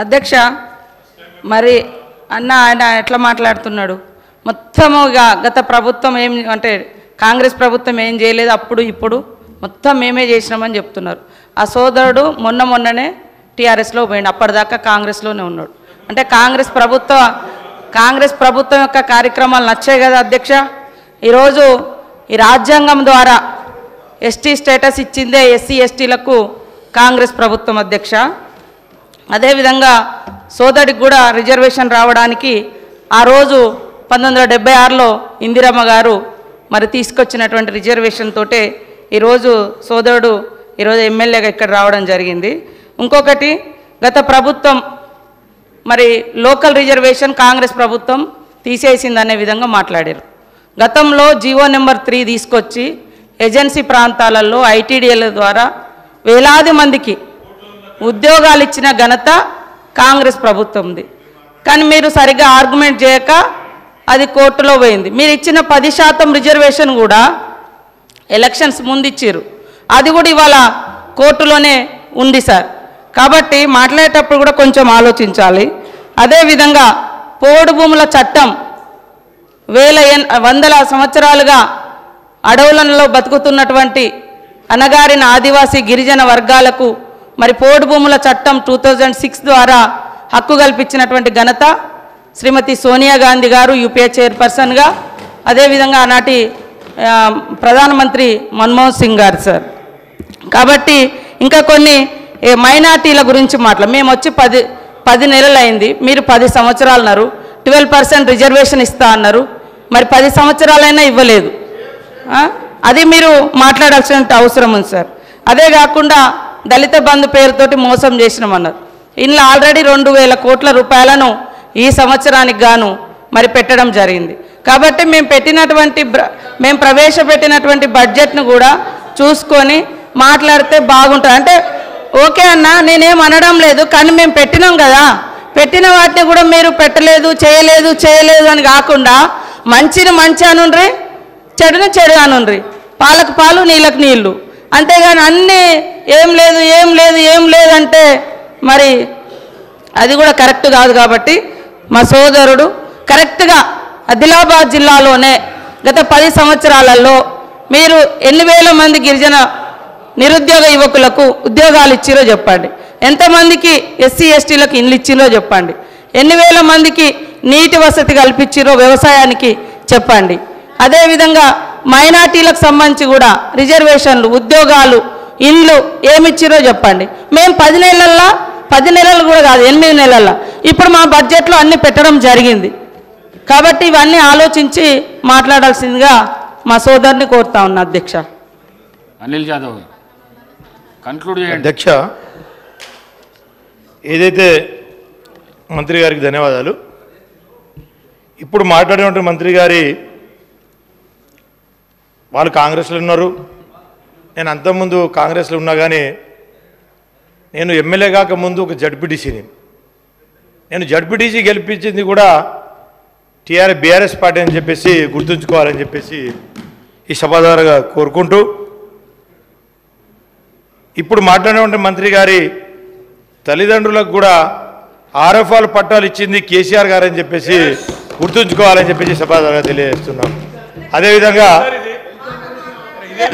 అధ్యక్ష మరి ఆయన ఎట్లా మాట్లాడుతున్నాడు మొత్తముగా గత ప్రభుత్వం ఏం అంటే కాంగ్రెస్ ప్రభుత్వం ఏం చేయలేదు అప్పుడు ఇప్పుడు మొత్తం మేమే చేసినామని చెప్తున్నారు. ఆ సోదరుడు మొన్ననే టీఆర్ఎస్లో పోయిండు, అప్పటిదాకా కాంగ్రెస్లోనే ఉన్నాడు. అంటే కాంగ్రెస్ ప్రభుత్వం యొక్క కార్యక్రమాలు నచ్చాయి కదా అధ్యక్ష. ఈరోజు ఈ రాజ్యాంగం ద్వారా ఎస్టీ స్టేటస్ ఇచ్చిందే ఎస్సీ ఎస్టీలకు కాంగ్రెస్ ప్రభుత్వం అధ్యక్ష. అదేవిధంగా సోదరుడికి కూడా రిజర్వేషన్ రావడానికి ఆ రోజు 1976లో ఇందిరమ్మ గారు మరి తీసుకొచ్చినటువంటి రిజర్వేషన్ తోటే ఈరోజు సోదరుడు ఈరోజు ఎమ్మెల్యేగా ఇక్కడ రావడం జరిగింది. ఇంకొకటి గత ప్రభుత్వం మరి లోకల్ రిజర్వేషన్ కాంగ్రెస్ ప్రభుత్వం తీసేసిందనే విధంగా మాట్లాడారు. గతంలో జీవో నెంబర్ 3 తీసుకొచ్చి ఏజెన్సీ ప్రాంతాలలో ఐటీడీఎల్ ద్వారా వేలాది మందికి ఉద్యోగాలు ఇచ్చిన ఘనత కాంగ్రెస్ ప్రభుత్వంది. కానీ మీరు సరిగ్గా ఆర్గ్యుమెంట్ చేయక అది కోర్టులో పోయింది. మీరు ఇచ్చిన 10% రిజర్వేషన్ కూడా ఎలక్షన్స్ ముందు ఇచ్చారు, అది కూడా ఇవాళ కోర్టులోనే ఉంది సార్. కాబట్టి మాట్లాడేటప్పుడు కూడా కొంచెం ఆలోచించాలి. అదేవిధంగా పోడు భూముల చట్టం వందల సంవత్సరాలుగా అడవులలో బతుకుతున్నటువంటి అనగారిన ఆదివాసీ గిరిజన వర్గాలకు మరి పోడు భూముల చట్టం 2006 ద్వారా హక్కు కల్పించినటువంటి ఘనత శ్రీమతి సోనియా గాంధీ గారు యూపీఏ చైర్పర్సన్గా, అదేవిధంగా ఆనాటి ప్రధానమంత్రి మన్మోహన్ సింగ్ గారు సార్. కాబట్టి ఇంకా కొన్ని మైనార్టీల గురించి మేము వచ్చి 10 నెలలు అయింది, మీరు 10 సంవత్సరాలు అన్నారు. 12% రిజర్వేషన్ ఇస్తా అన్నారు, మరి 10 సంవత్సరాలైనా ఇవ్వలేదు. అది మీరు మాట్లాడాల్సిన అవసరం ఉంది సార్. అదే కాకుండా దళిత బంధు పేరుతోటి మోసం చేసినామన్నారు. ఇందులో ఆల్రెడీ 2000 కోట్ల రూపాయలను ఈ సంవత్సరానికి గాను మరి పెట్టడం జరిగింది. కాబట్టి మేము ప్రవేశపెట్టినటువంటి బడ్జెట్ను కూడా చూసుకొని మాట్లాడితే బాగుంటుంది. అంటే ఓకే అన్న, నేనేం అనడం లేదు, కానీ మేము పెట్టినాం కదా, పెట్టిన వాటిని కూడా మీరు పెట్టలేదు చేయలేదు అని కాకుండా మంచిని మంచి అనుండ్రి, చెడును చెడు అనుండ్రి, పాలకు పాలు నీళ్ళకు నీళ్ళు, అంతేగాని అన్నీ ఏం లేదు అంటే మరి అది కూడా కరెక్ట్ కాదు. కాబట్టి మా సోదరుడు కరెక్ట్గా ఆదిలాబాద్ జిల్లాలోనే గత 10 సంవత్సరాలలో మీరు ఎన్ని వేల మంది గిరిజన నిరుద్యోగ యువకులకు ఉద్యోగాలు ఇచ్చిరో చెప్పండి, ఎంతమందికి ఎస్సీ ఎస్టీలకు ఇల్లు ఇచ్చిరో చెప్పండి, ఎన్ని వేల మందికి నీటి వసతి కల్పించిరో వ్యవసాయానికి చెప్పండి. అదేవిధంగా మైనార్టీలకు సంబంధించి కూడా రిజర్వేషన్లు, ఉద్యోగాలు, ఇండ్లు ఏమిచ్చిరో చెప్పండి. మేము 10 నెలలు కూడా కాదు, 8 నెలల్లో ఇప్పుడు మా బడ్జెట్లో అన్నీ పెట్టడం జరిగింది. కాబట్టి ఇవన్నీ ఆలోచించి మాట్లాడాల్సిందిగా మా సోదరుని కోరుతా ఉన్నా అధ్యక్ష. అనిల్ జాదవ్ కంక్లూడ్ చేయండి. అధ్యక్ష, ఏదైతే మంత్రి గారికి ధన్యవాదాలు. ఇప్పుడు మాట్లాడినటువంటి మంత్రి గారి వాళ్ళు కాంగ్రెస్లో ఉన్నారు, నేను అంతకుముందు కాంగ్రెస్లో ఉన్నా, కానీ నేను ఎమ్మెల్యే కాక ముందు ఒక జడ్పీటీసీని. నేను జడ్పీటీసీ గెలిపించింది కూడా బీఆర్ఎస్ పార్టీ అని చెప్పేసి గుర్తుంచుకోవాలని చెప్పేసి ఈ సభ ద్వారా కోరుకుంటూ, ఇప్పుడు మాట్లాడినటువంటి మంత్రి గారి తల్లిదండ్రులకు కూడా ఆర్ఎఫ్ఆర్ పట్టాలు ఇచ్చింది కేసీఆర్ గారు అని చెప్పేసి గుర్తుంచుకోవాలని చెప్పేసి సభ ద్వారా తెలియజేస్తున్నాం. అదేవిధంగా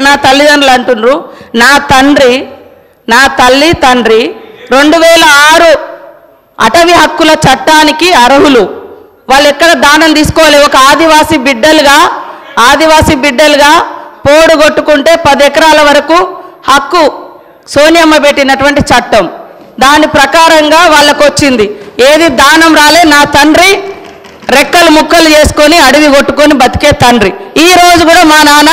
నా తల్లిదండ్రులు అంటున్నారు, నా తల్లి తండ్రి 2006 అటవీ హక్కుల చట్టానికి అర్హులు. వాళ్ళు ఎక్కడ దానం తీసుకోవాలి. ఒక ఆదివాసీ బిడ్డలుగా పోడు కొట్టుకుంటే 10 ఎకరాల వరకు హక్కు సోనియమ్మ పెట్టినటువంటి చట్టం, దాని ప్రకారంగా వాళ్ళకు వచ్చింది. ఏది దానం రాలే. నా తండ్రి రెక్కలు ముక్కలు చేసుకొని అడవి కొట్టుకొని బతికే తండ్రి. ఈ రోజు కూడా మా నాన్న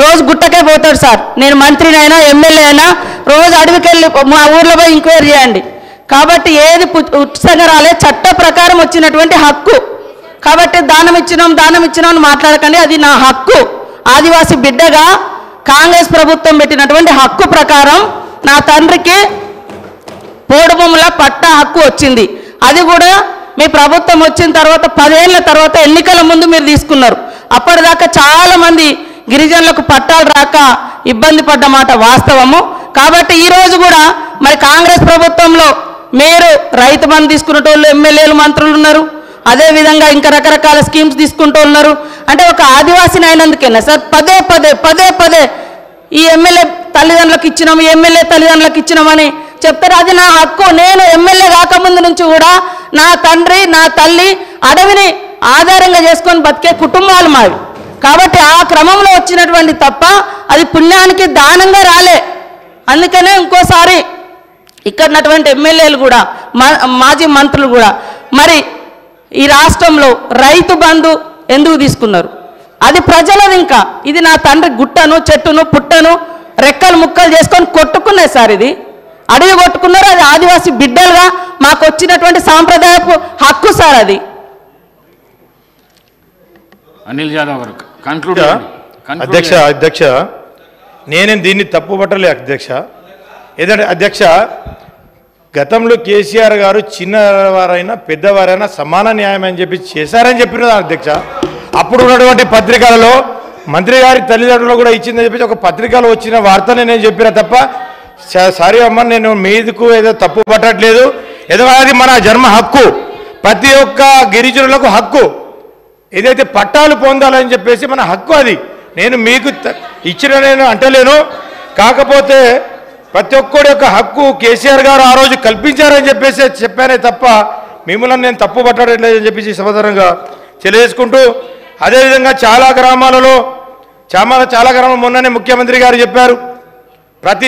రోజు గుట్టకే పోతాడు సార్. నేను మంత్రినైనా ఎమ్మెల్యే అయినా రోజు అడవికి వెళ్ళి మా ఊర్లో పోయి ఎంక్వైరీ చేయండి. కాబట్టి ఏది ఉచితంగా రాలే, చట్ట ప్రకారం వచ్చినటువంటి హక్కు. కాబట్టి దానం ఇచ్చినాం అని మాట్లాడకండి, అది నా హక్కు. ఆదివాసీ బిడ్డగా కాంగ్రెస్ ప్రభుత్వం పెట్టినటువంటి హక్కు ప్రకారం నా తండ్రికి పోడు భూముల పట్టా హక్కు వచ్చింది. అది కూడా మీ ప్రభుత్వం వచ్చిన తర్వాత 10 ఏళ్ల తర్వాత ఎన్నికల ముందు మీరు తీసుకున్నారు. అప్పటిదాకా చాలామంది గిరిజనులకు పట్టాలు రాక ఇబ్బంది పడ్డ మాట వాస్తవము. కాబట్టి ఈరోజు కూడా మరి కాంగ్రెస్ ప్రభుత్వంలో మీరు రైతు బంధు తీసుకునేటోళ్ళు ఎమ్మెల్యేలు మంత్రులు ఉన్నారు, అదేవిధంగా ఇంకా రకరకాల స్కీమ్స్ తీసుకుంటూ ఉన్నారు. అంటే ఒక ఆదివాసిని అయినందుకేనా సార్ పదే పదే పదే పదే ఈ ఎమ్మెల్యే తల్లిదండ్రులకు ఇచ్చినాము, ఎమ్మెల్యే తల్లిదండ్రులకు ఇచ్చినామని చెప్తారు? అది నా హక్కు. నేను ఎమ్మెల్యే కాకముందు నుంచి కూడా నా తండ్రి నా తల్లి అడవిని ఆధారంగా చేసుకొని బతికే కుటుంబాలు మావి. కాబట్టి ఆ క్రమంలో వచ్చినటువంటి తప్ప అది పుణ్యానికి దానంగా రాలే. అందుకనే ఇంకోసారి ఇక్కడ ఉన్నటువంటి ఎమ్మెల్యేలు కూడా మాజీ మంత్రులు కూడా మరి ఈ రాష్ట్రంలో రైతు బంధు ఎందుకు తీసుకున్నారు? అది ప్రజలది. ఇంకా ఇది నా తండ్రి గుట్టను చెట్టును పుట్టను రెక్కలు ముక్కలు చేసుకొని కొట్టుకున్నాయి సార్. ఇది అడవి కొట్టుకున్నారు. అది ఆదివాసీ బిడ్డలుగా మాకు వచ్చినటువంటి సాంప్రదాయపు హక్కు సార్ అది. అనిల్ జాదవ్ గారు కన్క్లూడ్ అధ్యక్ష నేనేం దీన్ని తప్పు పట్టలే అధ్యక్ష. ఏదంటే అధ్యక్ష, గతంలో కేసీఆర్ గారు చిన్నవారైనా పెద్దవారైనా సమాన న్యాయం అని చెప్పి చేశారని చెప్పిన అధ్యక్ష. అప్పుడు ఉన్నటువంటి పత్రికలలో మంత్రి గారి తల్లిదండ్రులు కూడా ఇచ్చిందని చెప్పి ఒక పత్రికలో వచ్చిన వార్తనే నేను చెప్పిన తప్ప సారీ అమ్మ, నేను మీదకు ఏదో తప్పు పట్టట్లేదు. ఏదో అది మన జన్మ హక్కు, ప్రతి ఒక్క గిరిజనులకు హక్కు. ఏదైతే పట్టాలు పొందాలని చెప్పేసి మన హక్కు, అది నేను మీకు ఇచ్చిన నేను అంటలేను. కాకపోతే ప్రతి ఒక్కడి యొక్క హక్కు కేసీఆర్ గారు ఆ రోజు కల్పించారని చెప్పేసి చెప్పానే తప్ప మిమ్మల్ని నేను తప్పు పట్టట్లేదని చెప్పేసి సమాధానంగా తెలియజేసుకుంటూ, అదేవిధంగా చాలా గ్రామాలలో మొన్ననే ముఖ్యమంత్రి గారు చెప్పారు